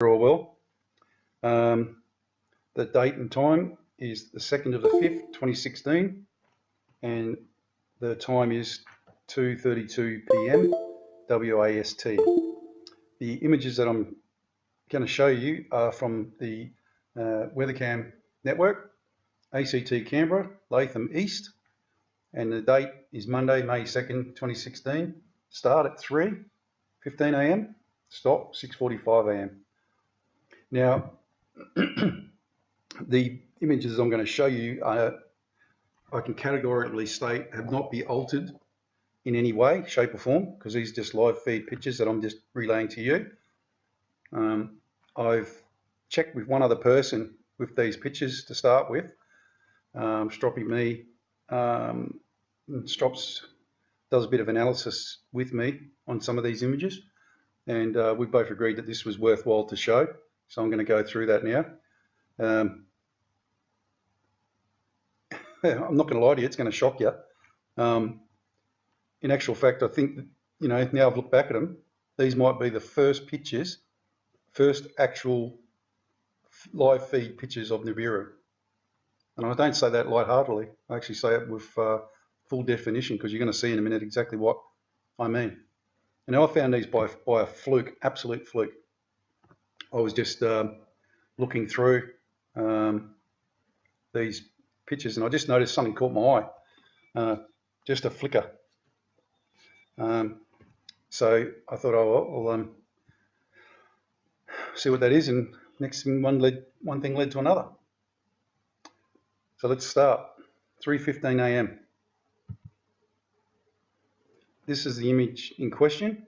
all well. The date and time is the 2nd of the 5th, 2016, and the time is 2:32 p.m. WAST. The images that I'm going to show you are from the WeatherCam network, ACT Canberra, Latham East, and the date is Monday, May 2nd, 2016. Start at 3:15 a.m. Stop 6:45 a.m. Now, the images I'm going to show you are, I can categorically state, have not been altered in any way, shape or form, because these are just live feed pictures that I'm just relaying to you. I've checked with one other person with these pictures to start with, Stroppy me. Strops does a bit of analysis with me on some of these images, and we both agreed that this was worthwhile to show, so I'm going to go through that now. I'm not going to lie to you, it's going to shock you. In actual fact, I think that, now I've looked back at them, these might be the first pictures, first actual live feed pictures of Nibiru. And I don't say that lightheartedly, I actually say it with full definition, because you're going to see in a minute exactly what I mean. And I found these by a fluke, absolute fluke. I was just looking through these pictures, and I just noticed something caught my eye, just a flicker. So I thought, I'll see what that is, and next thing, one thing led to another. So let's start. 3:15 a.m. This is the image in question.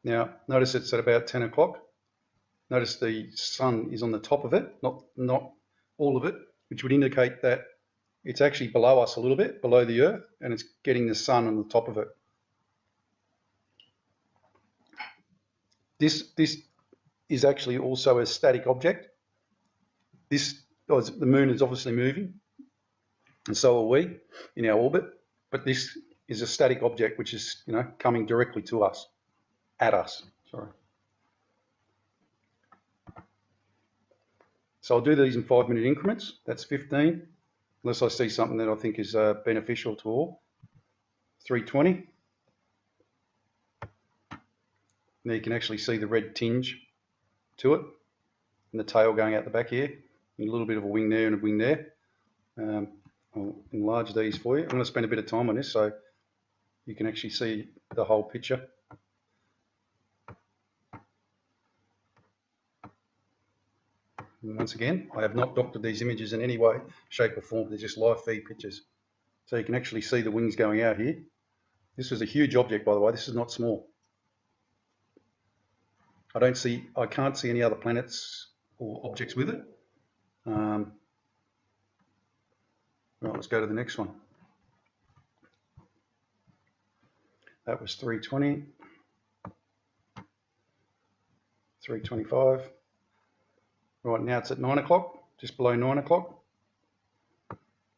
Now, notice it's at about 10 o'clock. Notice the sun is on the top of it, not all of it, which would indicate that it's actually below us a little bit, below the Earth, and it's getting the sun on the top of it. This is actually also a static object. The moon is obviously moving, and so are we in our orbit, but this is a static object which is, coming directly to us, at us, sorry. So I'll do these in 5-minute increments. That's 15, unless I see something that I think is beneficial to all. 3:20. Now you can actually see the red tinge to it, and the tail going out the back here, and a little bit of a wing there and a wing there. I'll enlarge these for you. I'm going to spend a bit of time on this so you can actually see the whole picture. And once again, I have not doctored these images in any way, shape or form. They're just live feed pictures. So you can actually see the wings going out here. This is a huge object, by the way. This is not small. I can't see any other planets or objects with it. Right, let's go to the next one. That was 3:20, 3:25. Right, now it's at 9 o'clock, just below 9 o'clock.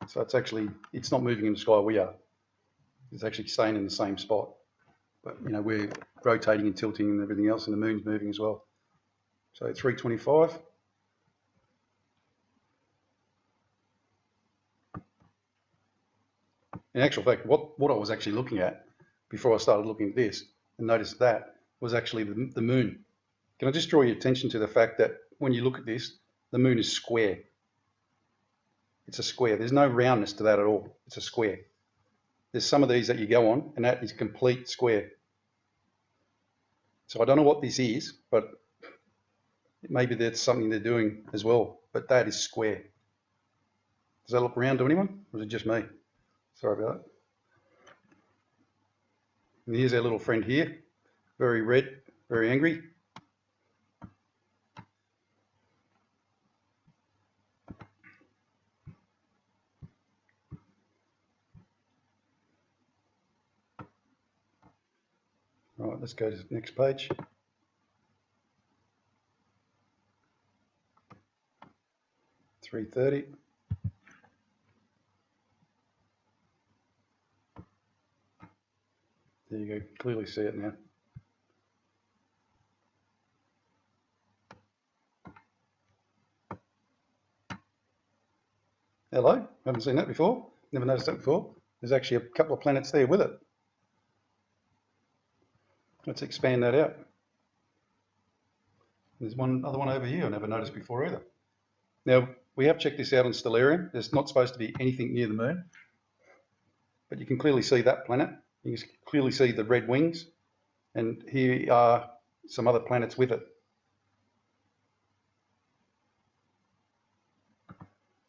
So it's not moving in the sky, we are. It's actually staying in the same spot. But, we're rotating and tilting and everything else, and the moon's moving as well. So 3:25. In actual fact, what I was actually looking at before I started looking at this and noticed that was actually the moon. Can I just draw your attention to the fact that when you look at this, the moon is square. It's a square. There's no roundness to that at all. It's a square. There's some of these that you go on, and that is complete square. So I don't know what this is, but maybe that's something they're doing as well. But that is square. Does that look round to anyone, or is it just me? Sorry about that. And here's our little friend here, very red, very angry. Right, let's go to the next page. $3:30. There you go, clearly see it now. Hello, haven't seen that before, never noticed that before. There's actually a couple of planets there with it. Let's expand that out. There's other one over here I never noticed before either. Now, we have checked this out on Stellarium. There's not supposed to be anything near the moon, but you can clearly see that planet. You can clearly see the red wings, and here are some other planets with it.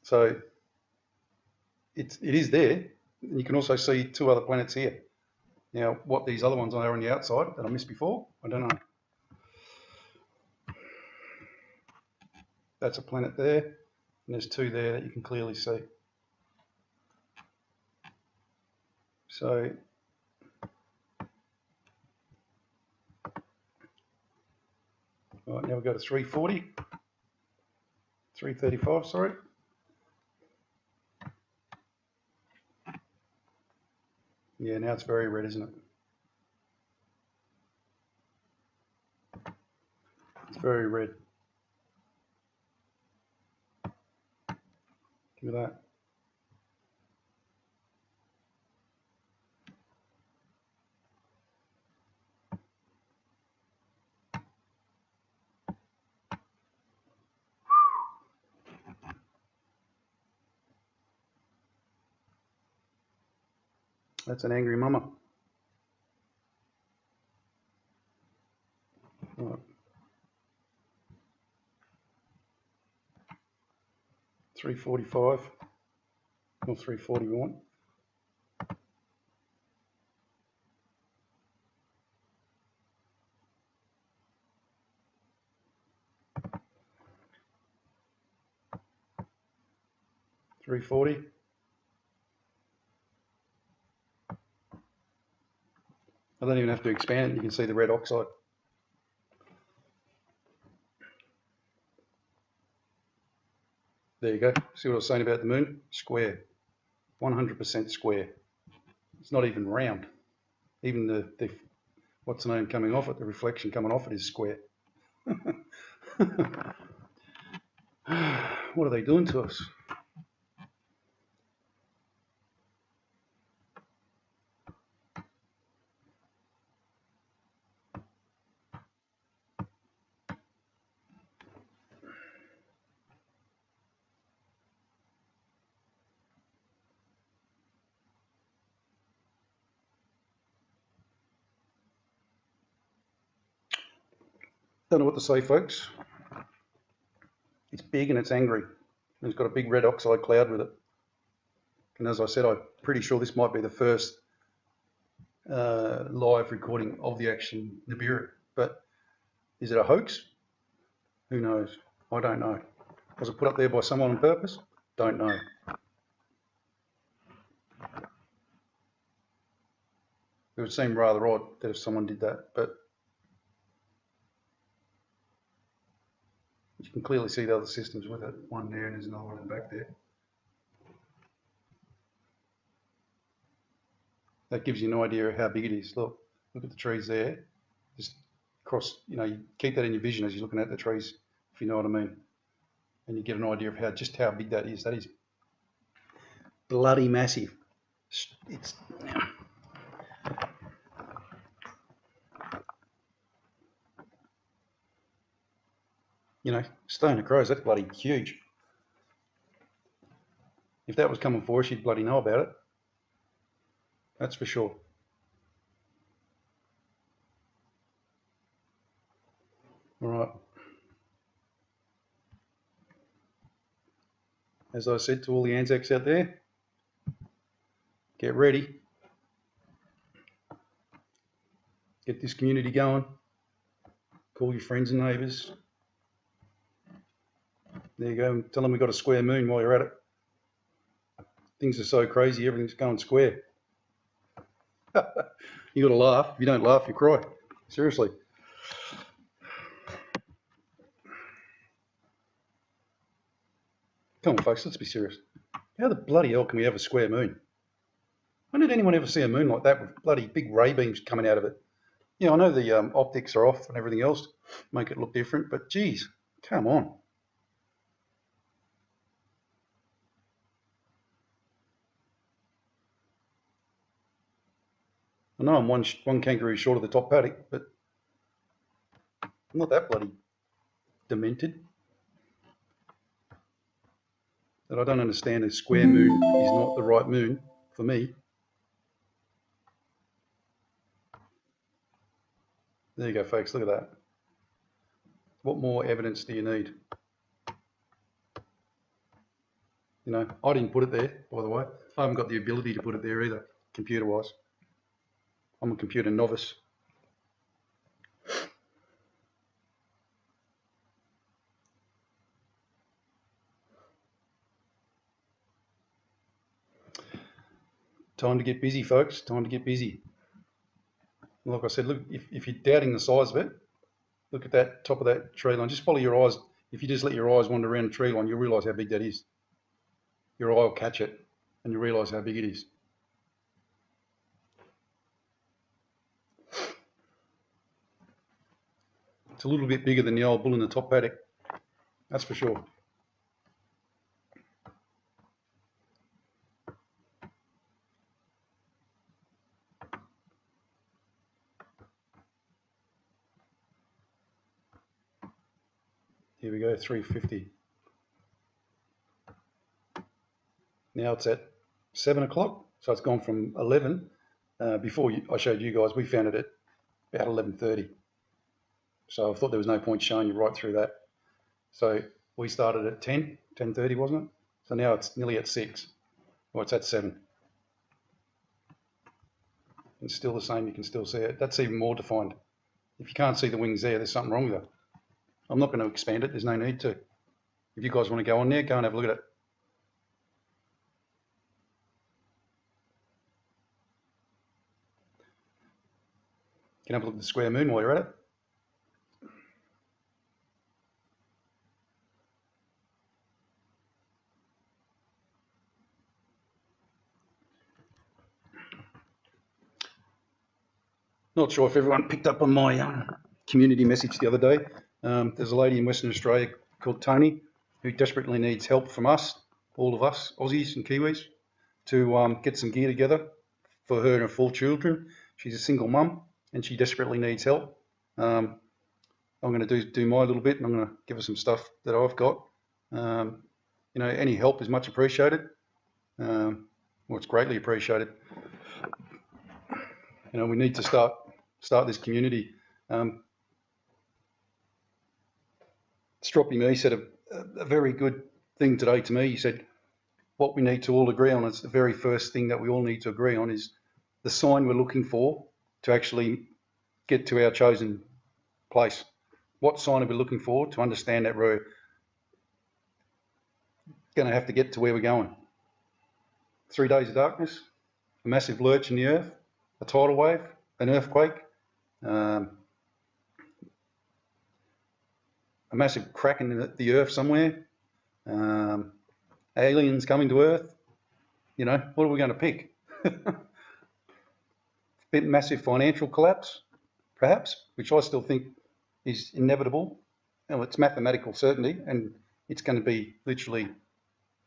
So it is there. And you can also see two other planets here. Now, what these other ones are on the outside that I missed before, I don't know. That's a planet there, and there's two there that you can clearly see. So all right, now we've got a 340, 335, sorry. Yeah, now it's very red, isn't it? It's very red. Look at that. That's an angry mama. Right. 345 or 340 we want. $340. I don't even have to expand it. You can see the red oxide. There you go. See what I was saying about the moon? Square. 100% square. It's not even round. Even the what's the name coming off it, the reflection coming off it is square. What are they doing to us? Don't know what to say, folks. It's big and it's angry. And it's got a big red oxide cloud with it. And as I said, I'm pretty sure this might be the first live recording of the action Nibiru. But is it a hoax? Who knows? I don't know. Was it put up there by someone on purpose? Don't know. It would seem rather odd that if someone did that, but you can clearly see the other systems with it. One there and there's another one in the back there. That gives you an idea of how big it is. Look at the trees there. Just across, you keep that in your vision as you're looking at the trees, if you know what I mean. And you get an idea of just how big that is. That is bloody massive. It's stone of crows, that's bloody huge. If that was coming for us, you'd bloody know about it. That's for sure. All right. As I said to all the Anzacs out there, get ready. Get this community going. Call your friends and neighbours. There you go. Tell them we've got a square moon while you're at it. Things are so crazy, everything's going square. You got to laugh. If you don't laugh, you cry. Seriously. Come on, folks, let's be serious. How the bloody hell can we have a square moon? When did anyone ever see a moon like that with bloody big ray beams coming out of it? Yeah, I know the optics are off and everything else, make it look different, but geez, come on. I know I'm one kangaroo short of the top paddock, but I'm not that bloody demented. That I don't understand a square moon is not the right moon for me. There you go, folks, look at that. What more evidence do you need? You know, I didn't put it there, by the way. I haven't got the ability to put it there either, computer-wise. I'm a computer novice. Time to get busy, folks. Time to get busy. Like I said, look, if you're doubting the size of it, look at that top of that tree line. Just follow your eyes. If you just let your eyes wander around the tree line, you'll realise how big that is. Your eye will catch it, and you'll realise how big it is. It's a little bit bigger than the old bull in the top paddock, that's for sure. Here we go, 350. Now it's at 7 o'clock, so it's gone from 11. Before I showed you guys, we found it at about 11:30. So I thought there was no point showing you right through that. So we started at 10:30, wasn't it? So now it's nearly at 6. Well, it's at 7. It's still the same, you can still see it. That's even more defined. If you can't see the wings there, there's something wrong with it. I'm not going to expand it, there's no need to. If you guys want to go on there, go and have a look at it. You can have a look at the square moon while you're at it. Not sure if everyone picked up on my community message the other day. There's a lady in Western Australia called Tony who desperately needs help from us, all of us, Aussies and Kiwis, to get some gear together for her and her 4 children. She's a single mum and she desperately needs help. I'm going to do my little bit and I'm going to give her some stuff that I've got. You know, any help is much appreciated. Well, it's greatly appreciated. You know, we need to start this community. Stroppy Me said a very good thing today to me. He said, what we need to all agree on, it's the very first thing that we all need to agree on, is the sign we're looking for to actually get to our chosen place. What sign are we looking for to understand that we're going to have to get to where we're going? 3 days of darkness, a massive lurch in the earth, a tidal wave, an earthquake, a massive crack in the earth somewhere, aliens coming to Earth. You know, what are we going to pick? Massive financial collapse, perhaps, which I still think is inevitable. You know, it's mathematical certainty, and it's going to be literally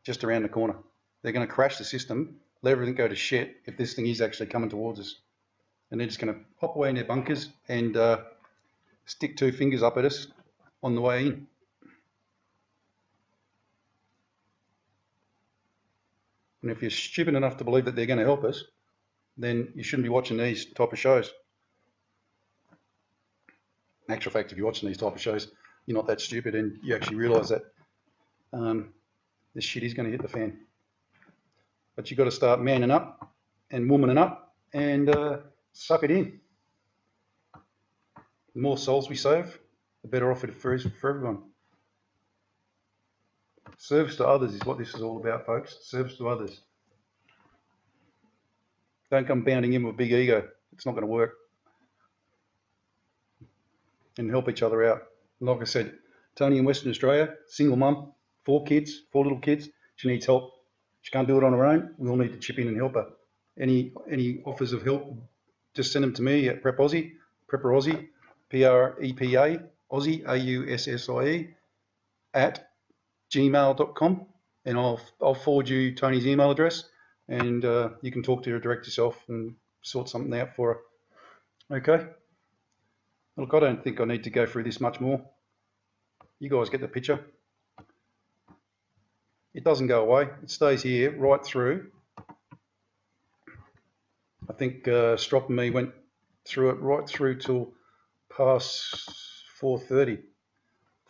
just around the corner. They're going to crash the system, let everything go to shit if this thing is actually coming towards us. And they're just going to hop away in their bunkers and stick 2 fingers up at us on the way in. And if you're stupid enough to believe that they're going to help us, then you shouldn't be watching these type of shows. In actual fact, if you're watching these type of shows, you're not that stupid and you actually realise that this shit is going to hit the fan. But you've got to start manning up and womaning up and suck it in. The more souls we save, the better off it is for everyone. Service to others is what this is all about, folks. Service to others. Don't come bounding in with a big ego. It's not going to work. And help each other out. Like I said, Tony in Western Australia, single mum, 4 kids, 4 little kids. She needs help. She can't do it on her own. We all need to chip in and help her. Any offers of help, just send them to me at Prepper Aussie, PREPA, Aussie, AUSSIE, at gmail.com, and I'll forward you Tony's email address, and you can talk to her direct yourself and sort something out for her. Okay. Look, I don't think I need to go through this much more. You guys get the picture. It doesn't go away. It stays here right through. I think Strop and me went through it right through till past 4:30,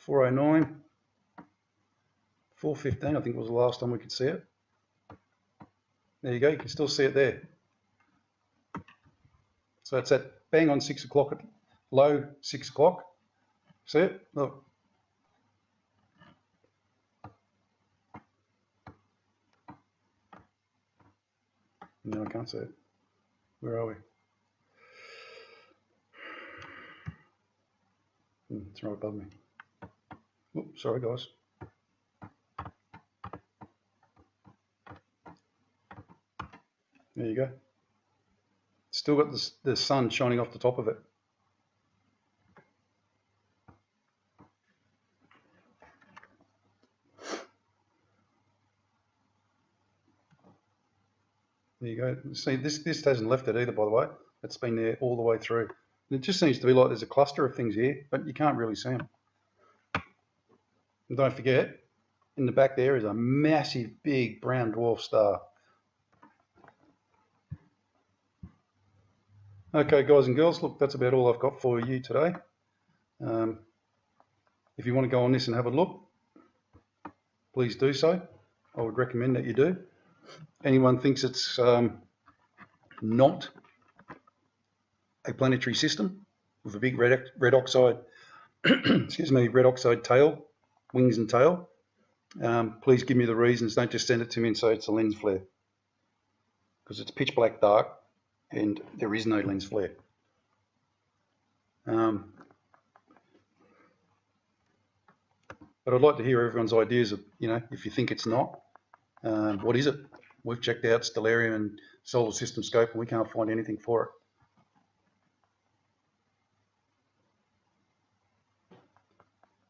4:09, 4:15. I think was the last time we could see it. There you go. You can still see it there. So it's at bang on 6 o'clock, at low 6 o'clock. See it? Look. No, I can't see it. Where are we? It's right above me. Oops, sorry, guys. There you go. Still got the sun shining off the top of it. There you go. See, this hasn't left it either, by the way. It's been there all the way through. And it just seems to be like there's a cluster of things here, but you can't really see them. And don't forget, in the back there is a massive, big brown dwarf star. Okay, guys and girls, look, that's about all I've got for you today. If you want to go on this and have a look, please do so. I would recommend that you do. Anyone thinks it's not a planetary system with a big red oxide, excuse me, red oxide tail, wings and tail, please give me the reasons. Don't just send it to me and say it's a lens flare, because it's pitch black dark and there is no lens flare. But I'd like to hear everyone's ideas of, if you think it's not, what is it? We've checked out Stellarium and Solar System Scope and we can't find anything for it.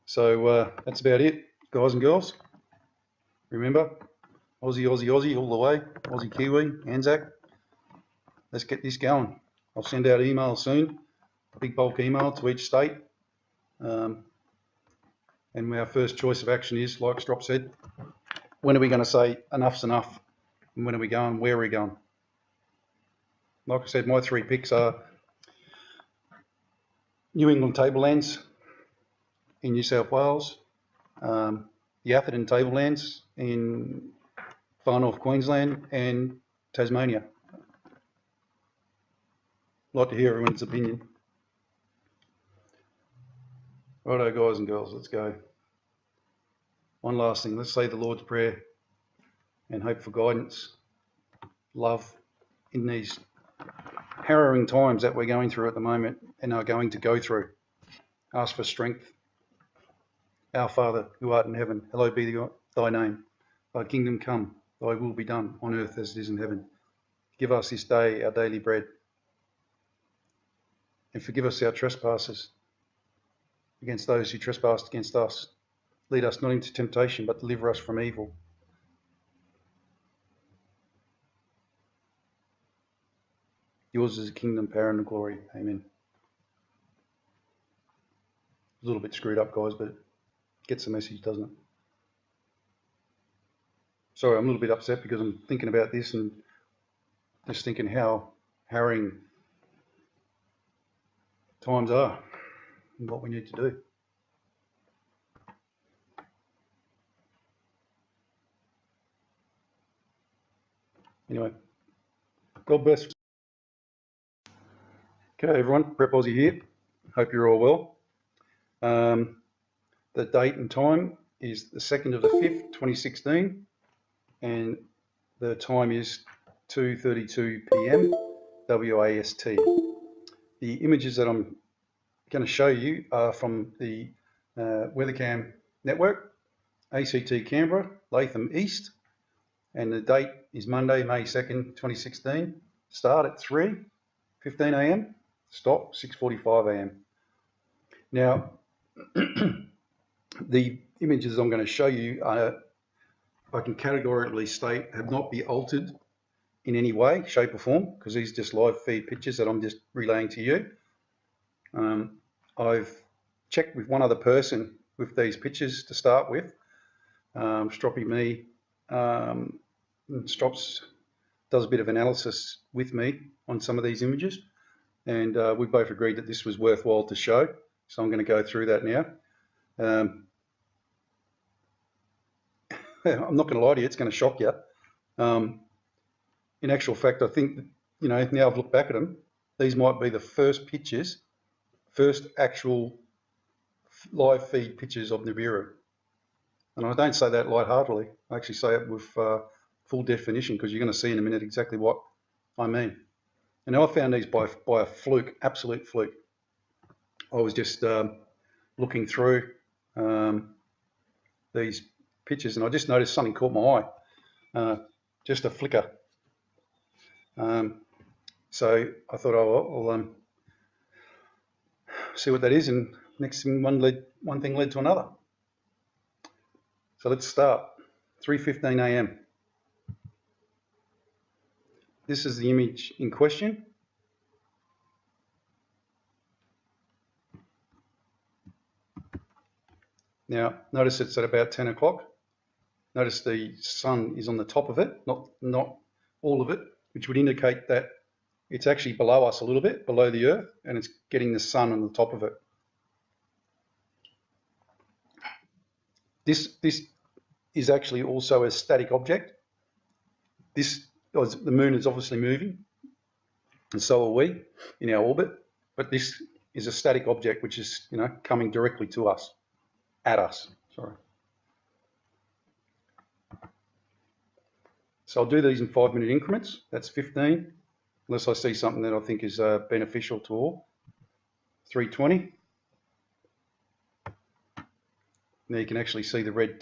So that's about it, guys and girls. Remember, Aussie, Aussie, Aussie all the way. Aussie, Kiwi, Anzac. Let's get this going. I'll send out emails soon, a big bulk email to each state. And our first choice of action is, like Strop said, when are we going to say enough's enough? And when are we going? Where are we going? Like I said, my 3 picks are New England Tablelands in New South Wales, the Atherton Tablelands in far north Queensland, and Tasmania. I'd like to hear everyone's opinion. Righto, guys and girls, let's go. One last thing, let's say the Lord's Prayer and hope for guidance, love in these harrowing times that we're going through at the moment and are going to go through. Ask for strength. Our Father, who art in heaven, hallowed be thy name. Thy kingdom come, thy will be done on earth as it is in heaven. Give us this day our daily bread, and forgive us our trespasses against those who trespass against us. Lead us not into temptation, but deliver us from evil. Yours is the kingdom, power, and glory. Amen. A little bit screwed up, guys, but it gets the message, doesn't it? Sorry, I'm a little bit upset because I'm thinking about this and just thinking how harrowing times are and what we need to do. Anyway, God bless. Okay, everyone, Prep Aussie here. Hope you're all well. The date and time is the 2nd of the 5th, 2016, and the time is 2:32 p.m. WAST. The images that I'm going to show you are from the WeatherCam network, ACT Canberra, Latham East, and the date is Monday, May 2nd, 2016, start at 3:15 a.m., stop 6:45 a.m. Now, the images I'm going to show you are, I can categorically state, have not been altered in any way, shape or form, because these are just live feed pictures that I'm just relaying to you. I've checked with one other person with these pictures to start with, Stroppy me. Strops does a bit of analysis with me on some of these images, and we both agreed that this was worthwhile to show, so I'm going to go through that now. I'm not going to lie to you, it's going to shock you. In actual fact, I think, you know, now I've looked back at them, these might be the first pictures, first actual live feed pictures of Nibiru. And I don't say that lightheartedly. I actually say it with full definition, because you're going to see in a minute exactly what I mean. And I found these by a fluke, absolute fluke. I was just looking through these pictures, and I just noticed something caught my eye, just a flicker. So I thought, oh, I'll see what that is, and next thing, one thing led to another. So let's start. 3:15 a.m. This is the image in question. Now, notice it's at about 10 o'clock. Notice the sun is on the top of it, not all of it, which would indicate that it's actually below us a little bit, below the Earth, and it's getting the sun on the top of it. This is actually also a static object. The moon is obviously moving, and so are we in our orbit, but this is a static object which is, you know, coming directly to us, at us, sorry. So I'll do these in 5-minute increments. That's 15, unless I see something that I think is beneficial to all. 3:20. Now you can actually see the red